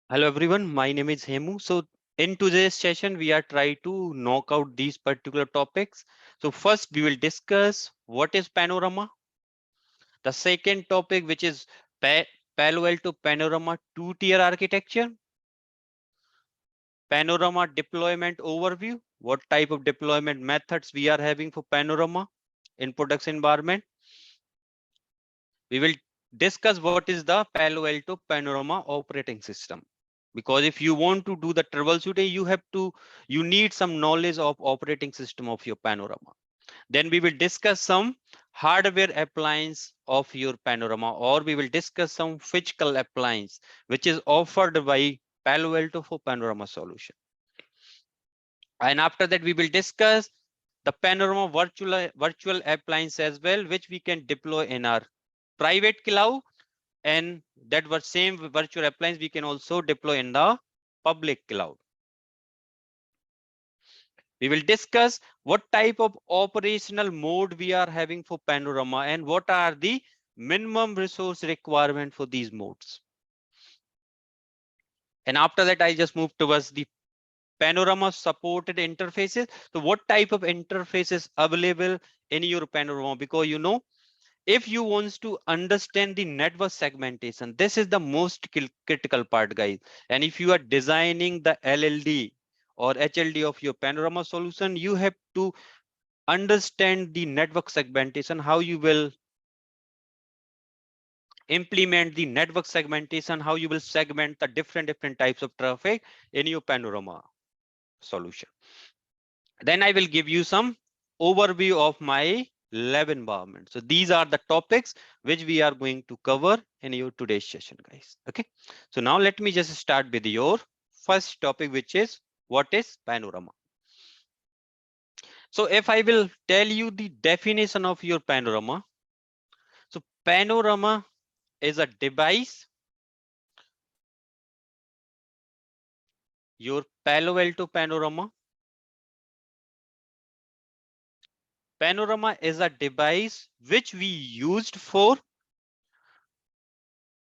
Hello everyone, my name is Hemu. So in today's session, we are trying to knock out these particular topics. So first we will discuss what is Panorama. The second topic, which is Palo Alto Panorama two-tier architecture. Panorama deployment overview. What type of deployment methods we are having for Panorama in production environment. We will discuss what is the Palo Alto Panorama operating system. Because if you want to do the troubleshooting, you need some knowledge of operating system of your Panorama. Then we will discuss some hardware appliance of your Panorama, or we will discuss some physical appliance which is offered by Palo Alto for Panorama solution. And after that, we will discuss the Panorama virtual appliance as well, which we can deploy in our private cloud, and that was same virtual appliance we can also deploy in the public cloud. We will discuss what type of operational mode we are having for Panorama and what are the minimum resource requirement for these modes. And after that, I just move towards the Panorama supported interfaces. So what type of interfaces available in your Panorama? Because if you want to understand the network segmentation, this is the most critical part, guys. And if you are designing the LLD or HLD of your Panorama solution, you have to understand the network segmentation, how you will implement the network segmentation, how you will segment the different types of traffic in your Panorama solution. Then I will give you some overview of my lab environment. So these are the topics which we are going to cover in your today's session, guys. Okay. So now let me just start with your first topic, which is what is Panorama. So if I will tell you the definition of your Panorama. So Panorama is a device, your Palo Alto Panorama. Panorama is a device which we used for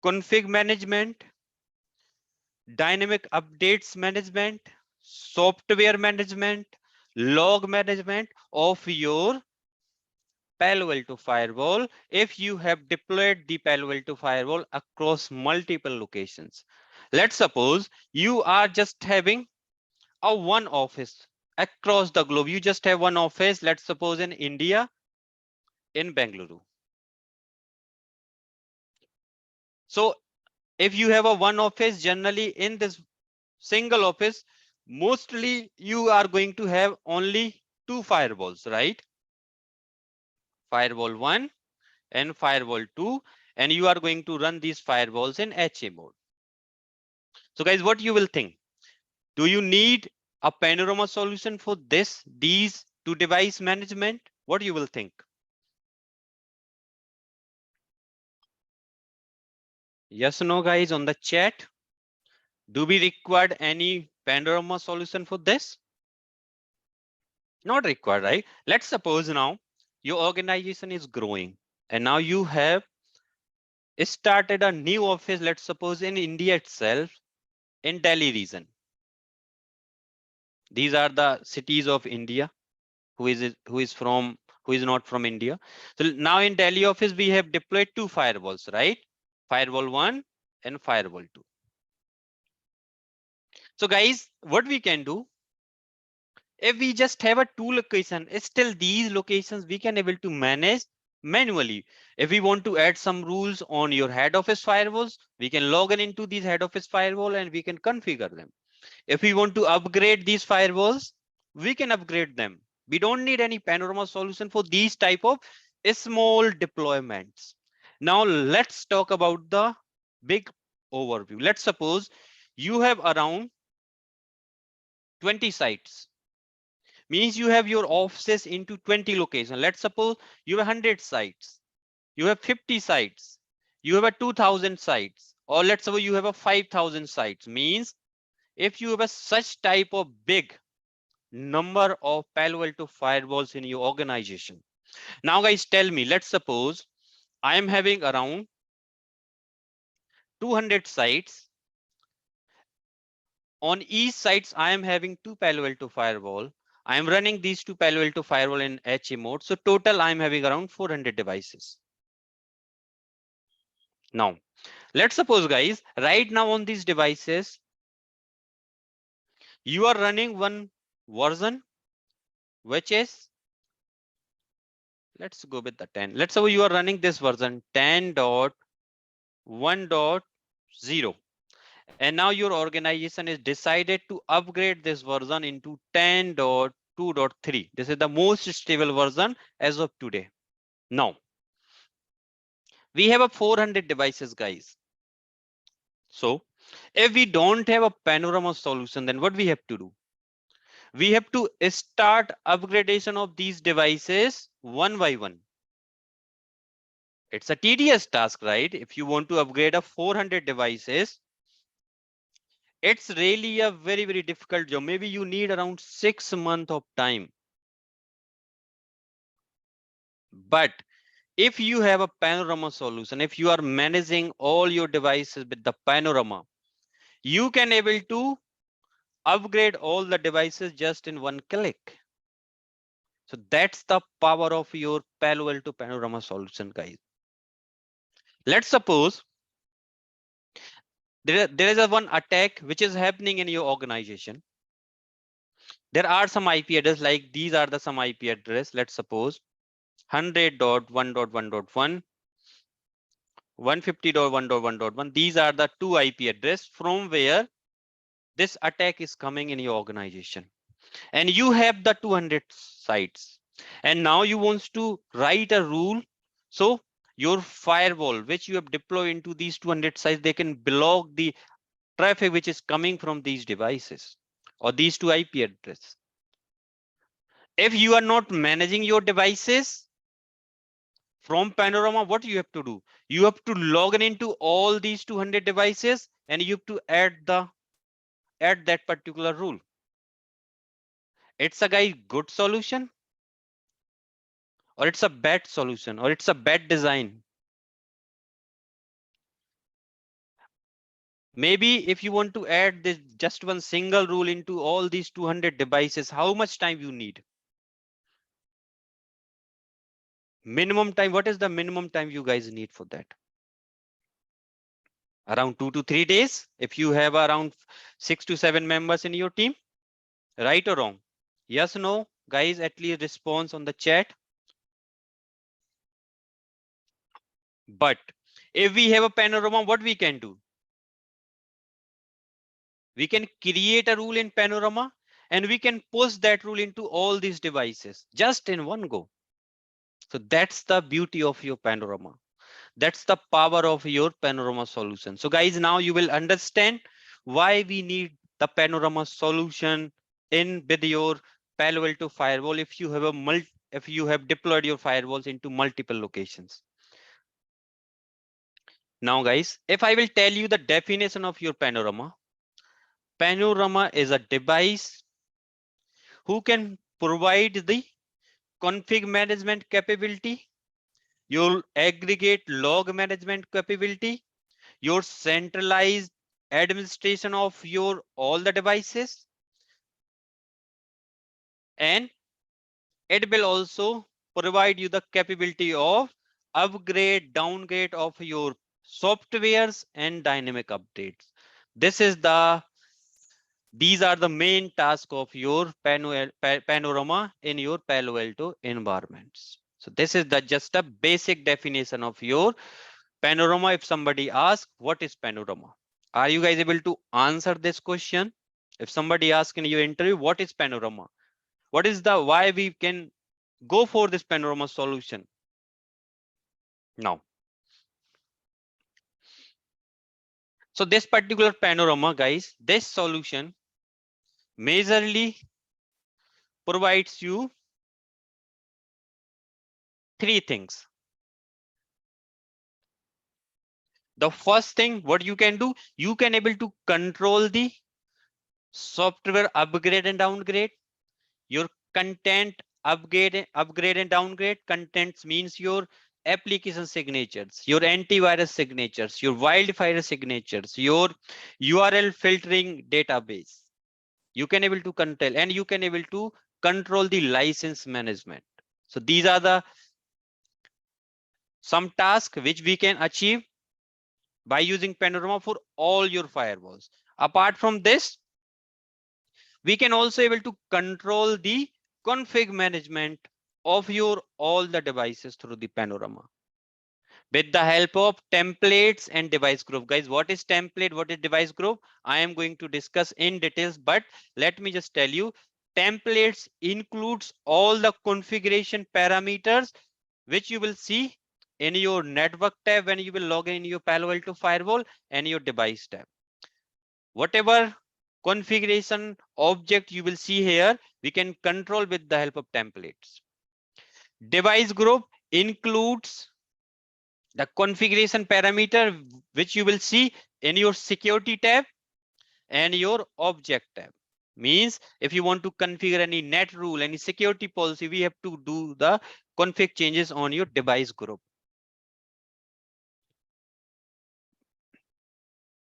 config management, dynamic updates management, software management, log management of your Palo Alto firewall if you have deployed the Palo Alto firewall across multiple locations. Let's suppose you are just having a one office across the globe. You just have one office, let's suppose in India, in Bengaluru. So if you have a one office, generally in this single office, mostly you are going to have only two firewalls, right? Firewall 1 and firewall 2, and you are going to run these firewalls in HA mode. So guys, what you will think? Do you need a Panorama solution for these two device management? What you will think? Yes or no, guys, on the chat. Do we require any Panorama solution for this? Not required, right? Let's suppose now your organization is growing and now you have started a new office, let's suppose in India itself, in Delhi region. These are the cities of India. Who is not from India. So now in Delhi office, we have deployed two firewalls, right? Firewall 1 and firewall 2. So guys, what we can do, if we just have a two location, still these locations we can able to manage manually. If we want to add some rules on your head office firewalls, we can log in into these head office firewall and we can configure them. If we want to upgrade these firewalls, we can upgrade them. We don't need any Panorama solution for these type of small deployments. Now let's talk about the big overview. Let's suppose you have around 20 sites. Means you have your offices into 20 locations. Let's suppose you have 100 sites. You have 50 sites. You have a 2000 sites. Or let's suppose you have a 5000 sites. Means if you have a such type of big number of Palo Alto firewalls in your organization. Now guys, tell me, let's suppose I am having around 200 sites On each sites, I am having two PaloAlto firewall. I am running these two PaloAlto firewall in HA mode. So total, I am having around 400 devices. Now, let's suppose, guys, right now on these devices, you are running one version, which is, let's go with the 10. Let's say you are running this version 10.1.0. And now your organization is decided to upgrade this version into 10.2.3. This is the most stable version as of today. Now, we have a 400 devices, guys. So if we don't have a Panorama solution, then what we have to do? We have to start upgradation of these devices one by one. It's a tedious task, right? If you want to upgrade a 400 devices, it's really a very, very difficult job. Maybe you need around 6 months of time. But if you have a Panorama solution, if you are managing all your devices with the Panorama, you can able to upgrade all the devices just in one click. So that's the power of your PaloAlto Panorama solution, guys. Let's suppose there is a one attack which is happening in your organization. There are some IP address, like these are the some IP address. Let's suppose 100.1.1.1, 150.1.1.1. These are the two IP address from where this attack is coming in your organization. And you have the 200 sites. And now you want to write a rule. So your firewall, which you have deployed into these 200 sites, they can block the traffic which is coming from these devices or these two IP addresses. If you are not managing your devices from Panorama, what you have to do? You have to log in into all these 200 devices and you have to add that particular rule. It's a guy good solution, or it's a bad solution, or it's a bad design. Maybe if you want to add this just one single rule into all these 200 devices, how much time you need? Minimum time, what is the minimum time you guys need for that? Around 2 to 3 days, if you have around 6 to 7 members in your team, right or wrong? Yes, no, guys, at least response on the chat. But if we have a Panorama, what we can do? We can create a rule in Panorama and we can push that rule into all these devices just in one go. So that's the beauty of your Panorama. That's the power of your Panorama solution. So guys, now you will understand why we need the Panorama solution in with your PaloAlto firewall if you have deployed your firewalls into multiple locations. Now guys, if I will tell you the definition of your Panorama, Panorama is a device who can provide the config management capability, your aggregate log management capability, your centralized administration of your all the devices, and it will also provide you the capability of upgrade, downgrade of your softwares and dynamic updates. These are the main tasks of your Panorama in your PaloAlto environments. So this is just a basic definition of your Panorama. If somebody asks, what is Panorama? Are you guys able to answer this question? If somebody asks in your interview, what is Panorama? What is the why we can go for this Panorama solution? Now, so this particular Panorama, guys, this solution majorly provides you three things. The first thing, what you can do, you can able to control the software upgrade and downgrade, your content upgrade and downgrade. Contents means your application signatures, your antivirus signatures, your wildfire signatures, your URL filtering database. You can able to control, and you can able to control the license management. So these are the some tasks which we can achieve by using Panorama for all your firewalls. Apart from this, we can also able to control the config management of your all the devices through the Panorama with the help of templates and device group. Guys, what is template, what is device group, I am going to discuss in details, but let me just tell you, templates includes all the configuration parameters which you will see in your network tab when you will log in your Palo Alto firewall and your device tab. Whatever configuration object you will see here, we can control with the help of templates. Device group includes the configuration parameter which you will see in your security tab and your object tab. Means if you want to configure any net rule, any security policy, we have to do the config changes on your device group.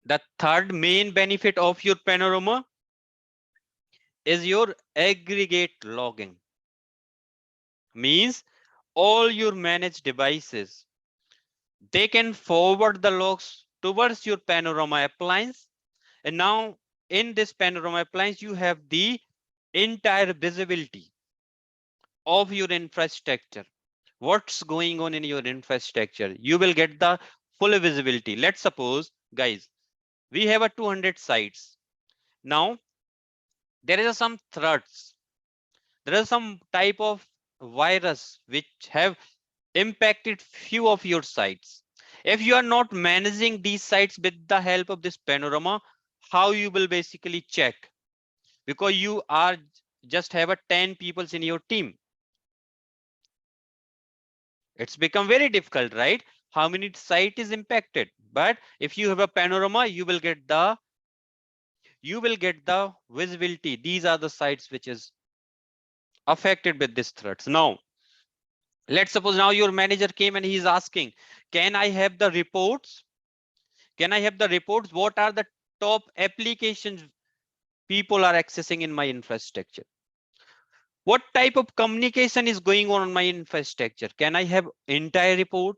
The third main benefit of your Panorama is your aggregate logging. Means all your managed devices, they can forward the logs towards your Panorama appliance. And now in this Panorama appliance, you have the entire visibility of your infrastructure. What's going on in your infrastructure? You will get the full visibility. Let's suppose, guys, we have a 200 sites. Now, there is some threats. There is some type of virus which have impacted few of your sites. If you are not managing these sites with the help of this Panorama, how you will basically check? Because you are just have a 10 people in your team. It's become very difficult, right? How many site is impacted? But if you have a Panorama, you will get the visibility. These are the sites which is affected with this threats. Now, let's suppose now your manager came and he's asking, can I have the reports? Can I have the reports? What are the top applications people are accessing in my infrastructure? What type of communication is going on my infrastructure? Can I have entire report?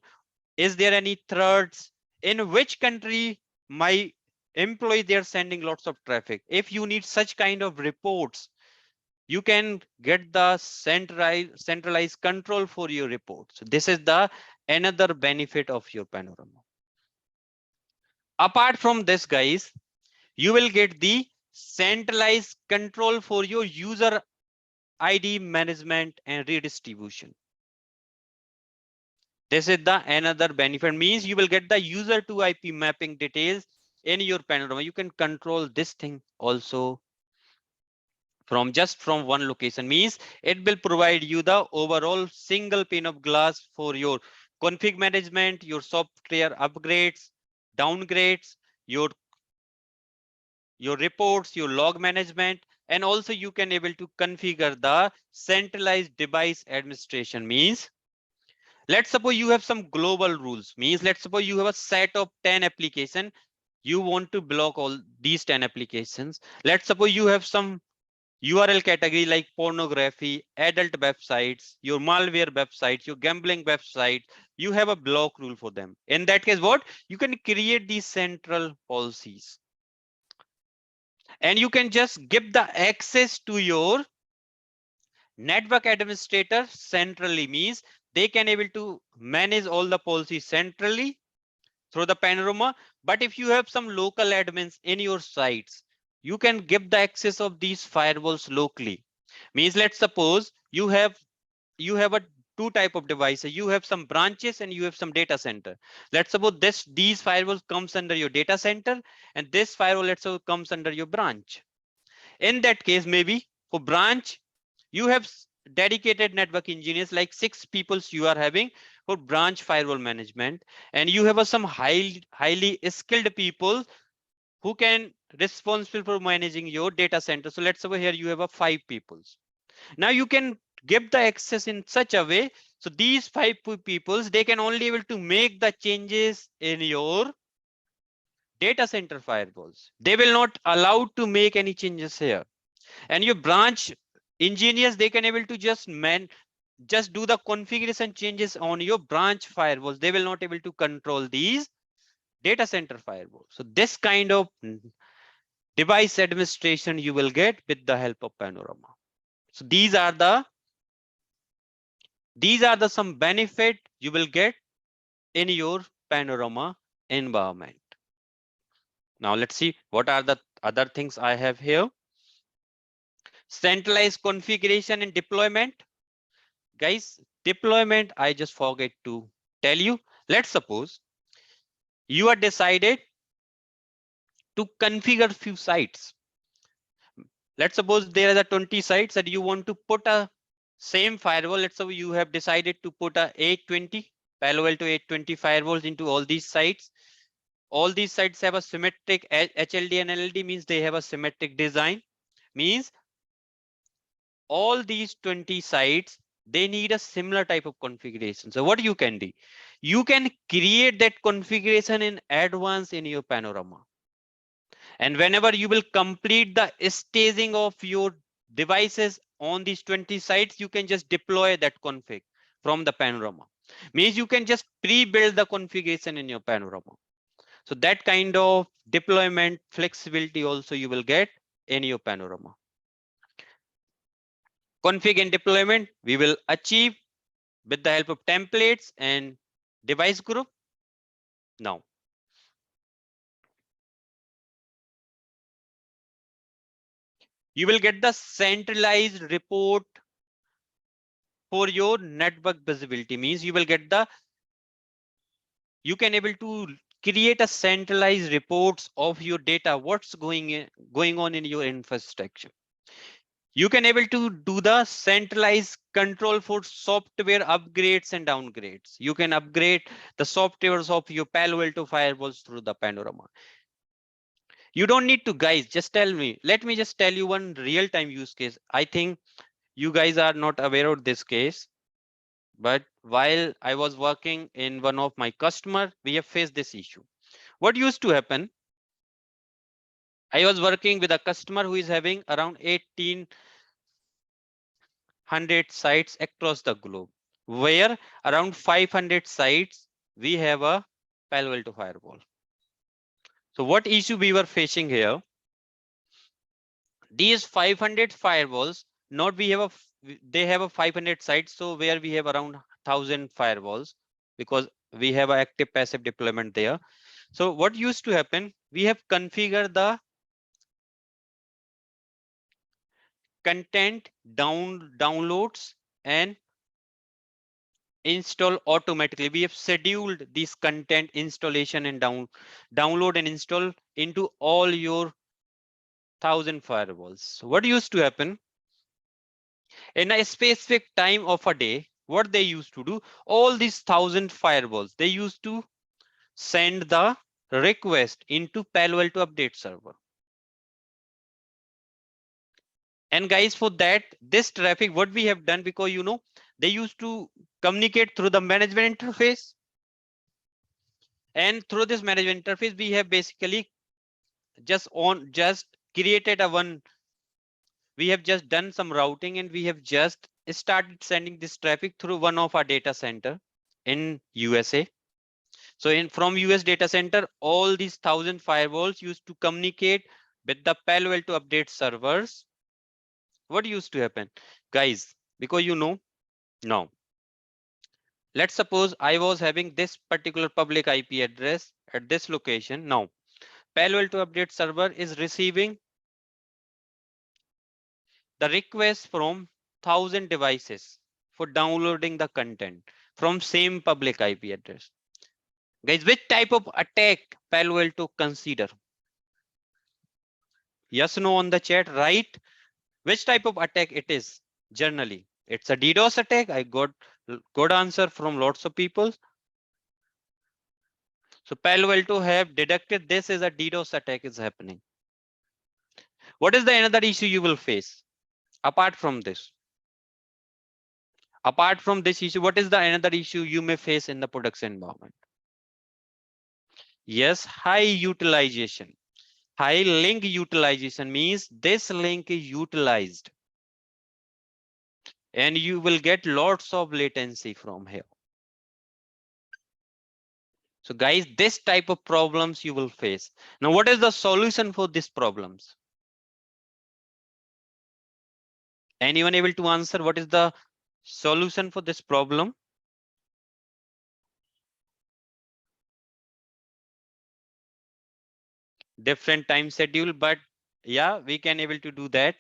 Is there any threats? In which country my employees, they are sending lots of traffic? If you need such kind of reports, you can get the centralized control for your reports. This is the another benefit of your Panorama. Apart from this, guys, you will get the centralized control for your user ID management and redistribution. This is the another benefit. Means you will get the user to IP mapping details in your Panorama. You can control this thing also from one location. Means it will provide you the overall single pane of glass for your config management, your software upgrades, downgrades, your reports, your log management, and also you can able to configure the centralized device administration. Means let's suppose you have some global rules. Means let's suppose you have a set of 10 applications. You want to block all these 10 applications. Let's suppose you have some URL category like pornography, adult websites, your malware websites, your gambling website. You have a block rule for them. In that case, what? You can create these central policies. And you can just give the access to your network administrator centrally. Means they can able to manage all the policies centrally through the Panorama. But if you have some local admins in your sites, you can give the access of these firewalls locally. Means let's suppose you have a two type of devices. You have some branches and you have some data center. Let's suppose these firewalls comes under your data center, and this firewall let's suppose comes under your branch. In that case, maybe for branch, you have dedicated network engineers, like 6 people you are having for branch firewall management, and you have some highly skilled people who can responsible for managing your data center. So let's say here you have 5 people. Now you can give the access in such a way so these five peoples, they can only able to make the changes in your data center firewalls. They will not allow to make any changes here. And your branch engineers, they can able to just do the configuration changes on your branch firewalls. They will not able to control these data center firewalls. So this kind of device administration you will get with the help of Panorama. So these are the some benefit you will get in your Panorama environment. Now let's see what are the other things I have here. Centralized configuration and deployment. Guys, deployment, I just forget to tell you. Let's suppose you are decided to configure few sites. Let's suppose there are 20 sites that you want to put a same firewall. Let's say you have decided to put a 820 PaloAlto 820 firewalls into all these sites. All these sites have a symmetric HLD and LLD, means they have a symmetric design, means all these 20 sites, they need a similar type of configuration. So what you can do, you can create that configuration in advance in your Panorama. And whenever you will complete the staging of your devices on these 20 sites, you can just deploy that config from the Panorama. Means you can just pre-build the configuration in your Panorama. So that kind of deployment flexibility also you will get in your Panorama. Config and deployment we will achieve with the help of templates and device group. Now, you will get the centralized report for your network visibility, means you will get you can able to create a centralized reports of your data, what's going on in your infrastructure. You can able to do the centralized control for software upgrades and downgrades. You can upgrade the softwares of your PaloAlto firewalls through the Panorama. You don't need to, guys, just tell me. Let me just tell you one real-time use case. I think you guys are not aware of this case, but while I was working in one of my customer, we have faced this issue. What used to happen? I was working with a customer who is having around 1,800 sites across the globe, where around 500 sites we have a PaloAlto firewall. So what issue we were facing here? These 500 firewalls, not we have they have a 500 sites, so where we have around 1,000 firewalls, because we have an active passive deployment there. So what used to happen? We have configured the content downloads and install automatically. We have scheduled this content installation and download and install into all your 1,000 firewalls. So what used to happen? In a specific time of a day, what they used to do, all these 1,000 firewalls, they used to send the request into PaloAlto update server. And guys, for that, this traffic, what we have done, because they used to communicate through the management interface. And through this management interface, we have basically just created we have just done some routing, and we have just started sending this traffic through one of our data center in USA. So from US data center, all these 1,000 firewalls used to communicate with the PaloAlto update servers. What used to happen, guys? Because now, let's suppose I was having this particular public IP address at this location. Now, PaloAlto update server is receiving the request from 1,000 devices for downloading the content from same public IP address. Guys, which type of attack PaloAlto consider? Yes, no on the chat, right? Which type of attack it is? Generally, it's a DDoS attack. I got good answer from lots of people. So PaloAlto have deducted this is a DDoS attack is happening. What is the another issue you will face apart from this? Apart from this issue, what is the another issue you may face in the production environment? Yes, high utilization. High link utilization means this link is utilized and you will get lots of latency from here. So guys, this type of problems you will face. Now, what is the solution for these problems? Anyone able to answer what is the solution for this problem? Different time schedule, but yeah, we can able to do that.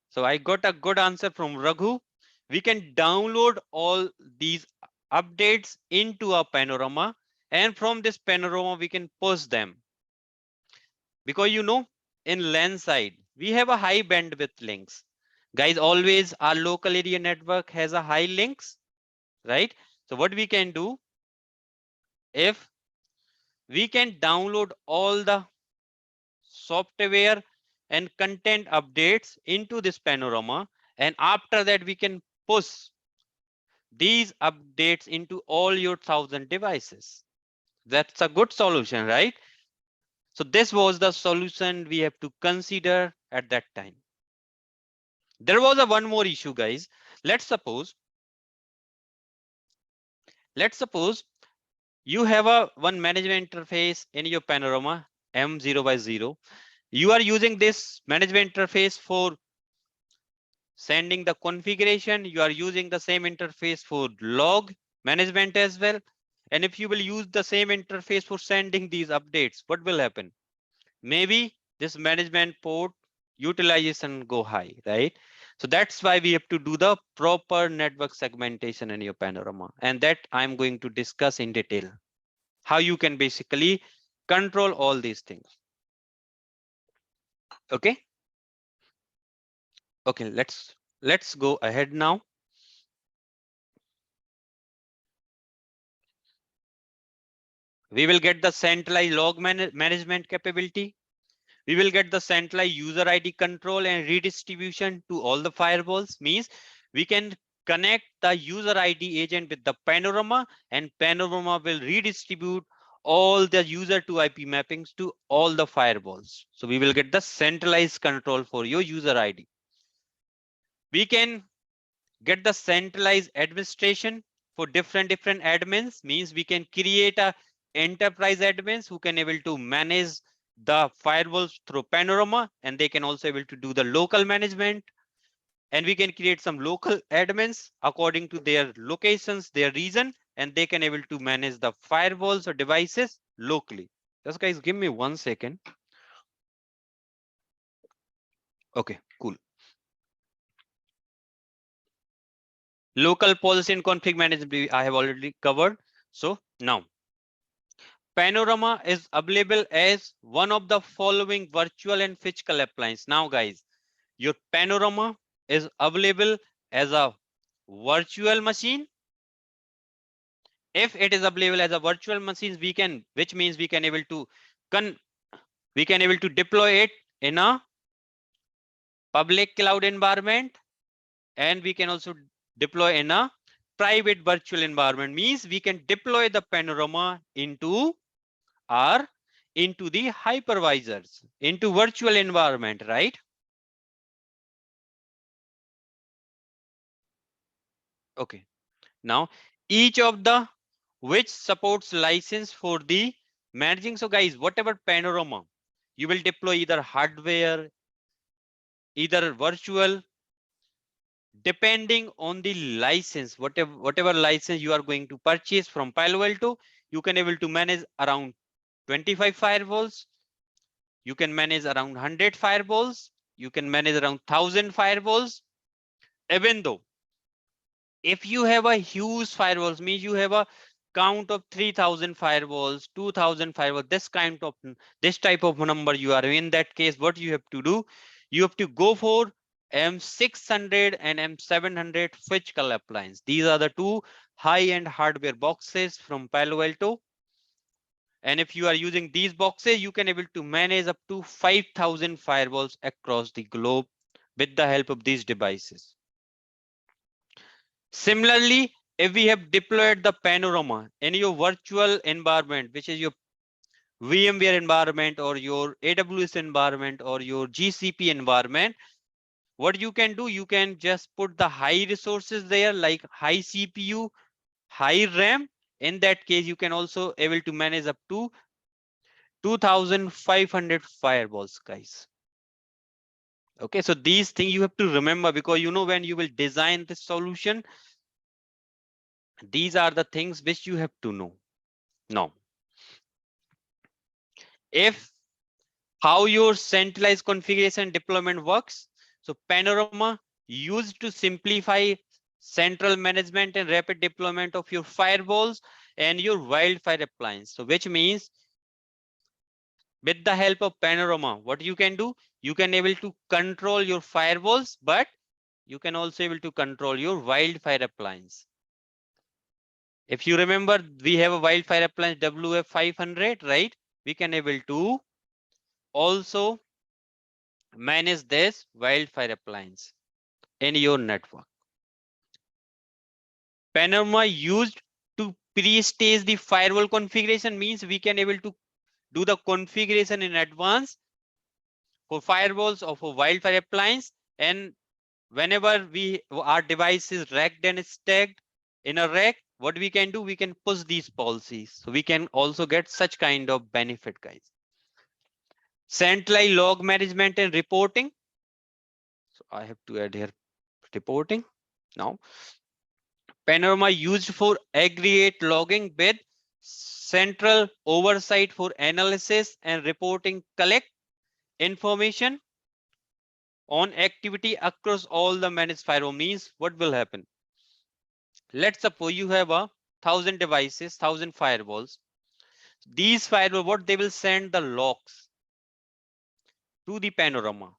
So I got a good answer from Raghu. We can download all these updates into a Panorama, and from this Panorama we can post them. Because in LAN side we have a high bandwidth links. Guys, always our local area network has a high links, right? So what we can do, if we can download all the software and content updates into this Panorama, and after that we can push these updates into all your 1000 devices. That's a good solution, right? So this was the solution we have to consider at that time. There was a one more issue, guys. Let's suppose you have a one management interface in your Panorama M0/0. You are using this management interface for sending the configuration. You are using the same interface for log management as well. And if you will use the same interface for sending these updates, what will happen? Maybe this management port utilization go high, right? So that's why we have to do the proper network segmentation in your Panorama. And that I'm going to discuss in detail, how you can basically control all these things. Okay. Okay, let's go ahead now. We will get the centralized log management capability. We will get the centralized user ID control and redistribution to all the firewalls. Means we can connect the user ID agent with the Panorama, and Panorama will redistribute all the user to IP mappings to all the firewalls. So we will get the centralized control for your user ID. We can get the centralized administration for different admins. Means we can create a enterprise admins who can able to manage the firewalls through Panorama, and they can also able to do the local management. And we can create some local admins according to their locations, their region, and they can able to manage the firewalls or devices locally. Just guys, give me 1 second. Okay, cool. Local policy and config management I have already covered. So now Panorama is available as one of the following virtual and physical appliance. Now guys, your Panorama is available as a virtual machine. If it is available as a virtual machine, we can, which means we can able to deploy it in a public cloud environment, and we can also deploy in a private virtual environment. Means we can deploy the Panorama into the hypervisors, into virtual environment, right? Okay. Now each of the which supports license for the managing. So guys, whatever Panorama you will deploy, either hardware, either virtual, depending on the license, whatever license you are going to purchase from PaloAlto, you can able to manage around 25 firewalls. You can manage around 100 firewalls. You can manage around 1000 firewalls. Even though if you have a huge firewalls, means you have a count of 3000 firewalls, 2000 firewalls, this type of number you are in that case, what you have to do, you have to go for M600 and M700 physical appliance. These are the two high-end hardware boxes from PaloAlto. And if you are using these boxes, you can able to manage up to 5000 firewalls across the globe with the help of these devices. Similarly, if we have deployed the Panorama in your virtual environment, which is your VMware environment or your AWS environment or your GCP environment, what you can do, you can just put the high resources there, like high CPU, high RAM. In that case, you can also able to manage up to 2500 firewalls, guys. Okay, so these things you have to remember, because you know when you will design this solution, these are the things which you have to know. Now, if how your centralized configuration deployment works. So Panorama used to simplify central management and rapid deployment of your firewalls and your wildfire appliance. So which means with the help of Panorama, what you can do, you can able to control your firewalls, but you can also able to control your wildfire appliance. If you remember, we have a wildfire appliance WF500, right? We can able to also manage this wildfire appliance in your network. Panorama used to pre-stage the firewall configuration, means we can able to do the configuration in advance for firewalls or for wildfire appliance. And whenever our device is racked and stacked in a rack, what we can do, we can push these policies. So we can also get such kind of benefit, guys. Centralized log management and reporting. So I have to add here reporting now. Panorama used for aggregate logging with central oversight for analysis and reporting, collect information on activity across all the managed firewall. Means what will happen? Let's suppose you have 1,000 devices, 1,000 firewalls. These firewall, what they will send the logs to the Panorama,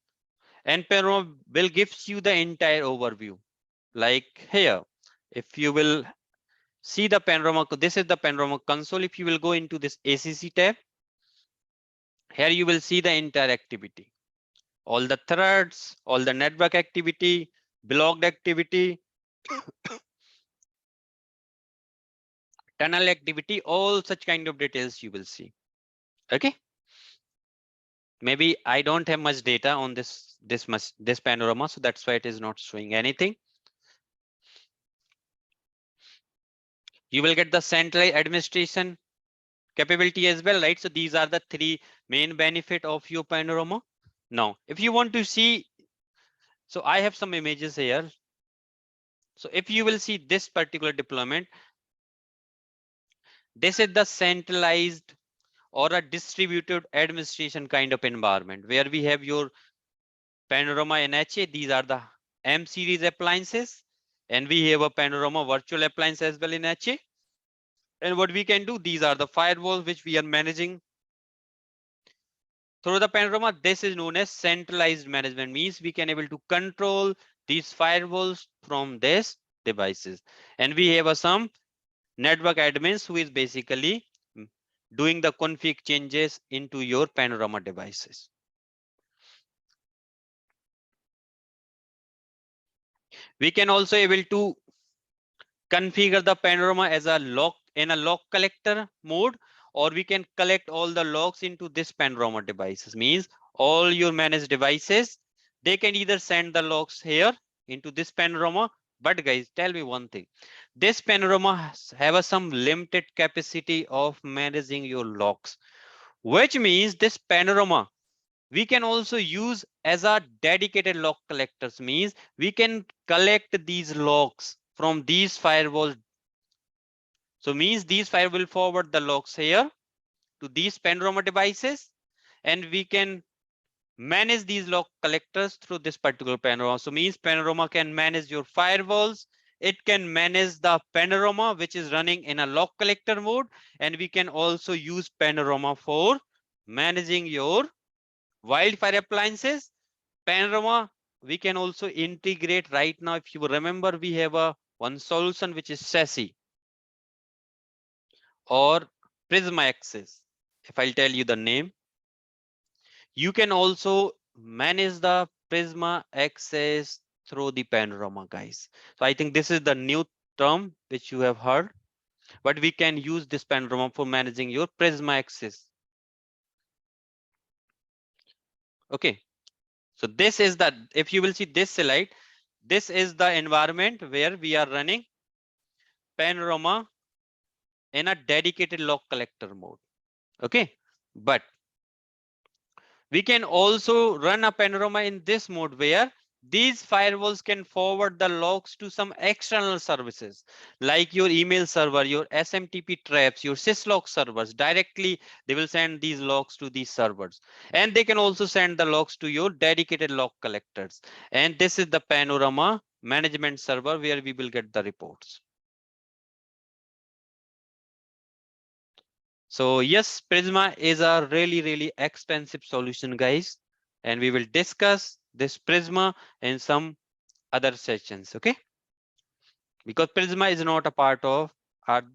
and Panorama will gives you the entire overview. Like here, if you will see the Panorama, this is the Panorama console. If you will go into this ACC tab, here you will see the entire activity, all the threads, all the network activity, blocked activity, tunnel activity, all such kind of details you will see. Okay. Maybe I don't have much data on this Panorama, so that's why it is not showing anything. You will get the centralized administration capability as well, right? So these are the three main benefit of your Panorama. Now, if you want to see, so I have some images here. So if you will see this particular deployment, this is the centralized or a distributed administration kind of environment where we have your Panorama NHA. These are the M series appliances, and we have a Panorama virtual appliance as well in HA. And what we can do, these are the firewalls which we are managing through the Panorama. This is known as centralized management, means we can able to control these firewalls from these devices. And we have some network admins who is basically doing the config changes into your Panorama devices. We can also able to configure the Panorama as a log in a log collector mode, or we can collect all the logs into this Panorama devices. Means all your managed devices, they can either send the logs here into this Panorama. But guys, tell me one thing, this Panorama have some limited capacity of managing your logs, which means this Panorama we can also use as a dedicated log collectors. Means we can collect these logs from these firewalls. So means these firewall will forward the logs here to these Panorama devices, and we can manage these log collectors through this particular Panorama. So means Panorama can manage your firewalls. It can manage the Panorama which is running in a log collector mode, and we can also use Panorama for managing your wildfire appliances. Panorama, we can also integrate right now. If you remember, we have a one solution which is SASE or Prisma Access. If I'll tell you the name, you can also manage the Prisma Access through the Panorama, guys. So I think this is the new term which you have heard, but we can use this Panorama for managing your Prisma access. Okay. So this is the, if you will see this slide, this is the environment where we are running Panorama in a dedicated log collector mode. Okay. But we can also run a Panorama in this mode where these firewalls can forward the logs to some external services like your email server, your SMTP traps, your syslog servers. Directly, they will send these logs to these servers. And they can also send the logs to your dedicated log collectors. And this is the Panorama management server where we will get the reports. So yes, Prisma is a really expensive solution, guys. And we will discuss this Prisma in some other sessions, okay? Because Prisma is not a part of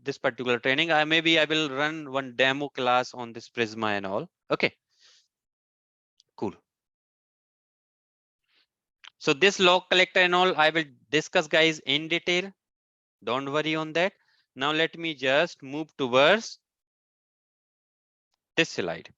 this particular training. Maybe I will run one demo class on this Prisma and all. Okay, cool. So this log collector and all, I will discuss, guys, in detail. Don't worry on that. Now let me just move towards this slide.